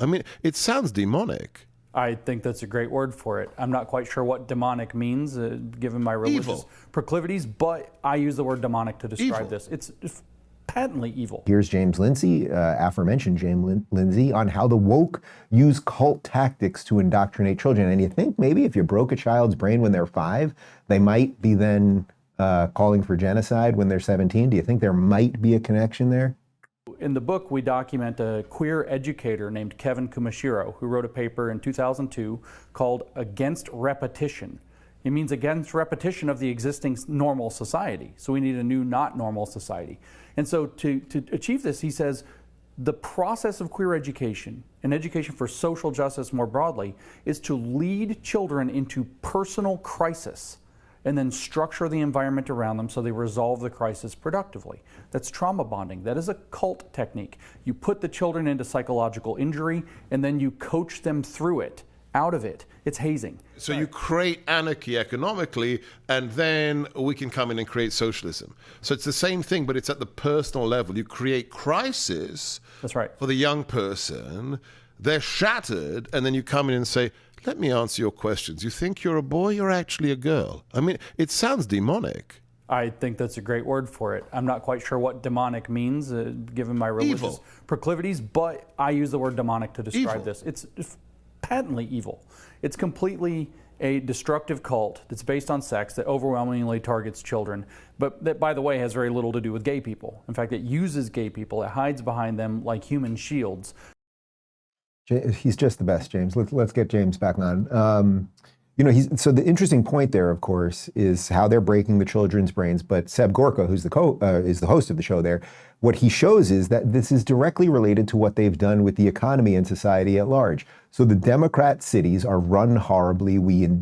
I mean, it sounds demonic. I think that's a great word for it. I'm not quite sure what demonic means, given my religious proclivities, but I use the word demonic to describe this. It's patently evil. Here's James Lindsay, aforementioned James Lindsay, on how the woke use cult tactics to indoctrinate children. And you think maybe if you broke a child's brain when they're 5, they might be then calling for genocide when they're 17? Do you think there might be a connection there? In the book, we document a queer educator named Kevin Kumashiro, who wrote a paper in 2002 called Against Repetition. It means against repetition of the existing normal society. So we need a new not normal society. And so to achieve this, he says, the process of queer education and education for social justice more broadly is to lead children into personal crisis and then structure the environment around them so they resolve the crisis productively. That's trauma bonding. That is a cult technique. You put the children into psychological injury and then you coach them through it, out of it. It's hazing. So you create anarchy economically, and then we can come in and create socialism. So it's the same thing, but it's at the personal level. You create crisis. That's right. For the young person. They're shattered, and then you come in and say, let me answer your questions. You think you're a boy, you're actually a girl. I mean, it sounds demonic. I think that's a great word for it. I'm not quite sure what demonic means, given my religious proclivities, but I use the word demonic to describe this. It's patently evil. It's completely a destructive cult that's based on sex that overwhelmingly targets children, but that, by the way, has very little to do with gay people. In fact, it uses gay people. It hides behind them like human shields. He's just the best, James. Let's get James back on. So the interesting point there, of course, is how they're breaking the children's brains. But Seb Gorka, who's is the host of the show there, what he shows is that this is directly related to what they've done with the economy and society at large. So the Democrat cities are run horribly.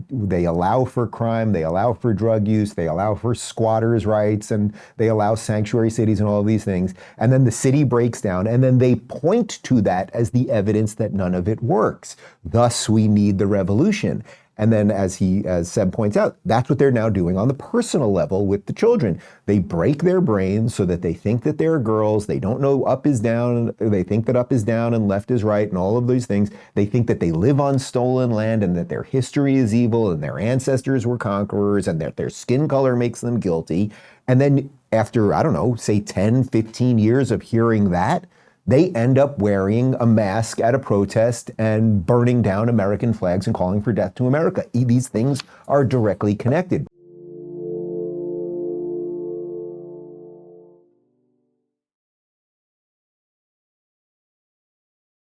They allow for crime, they allow for drug use, they allow for squatters' rights, and they allow sanctuary cities and all of these things. And then the city breaks down, and then they point to that as the evidence that none of it works. Thus, we need the revolution. And then as Seb points out, that's what they're now doing on the personal level with the children. They break their brains so that they think that they're girls. They don't know up is down. They think that up is down and left is right and all of those things. They think that they live on stolen land and that their history is evil and their ancestors were conquerors and that their skin color makes them guilty. And then after, I don't know, say 10, 15 years of hearing that, they end up wearing a mask at a protest and burning down American flags and calling for death to America. These things are directly connected.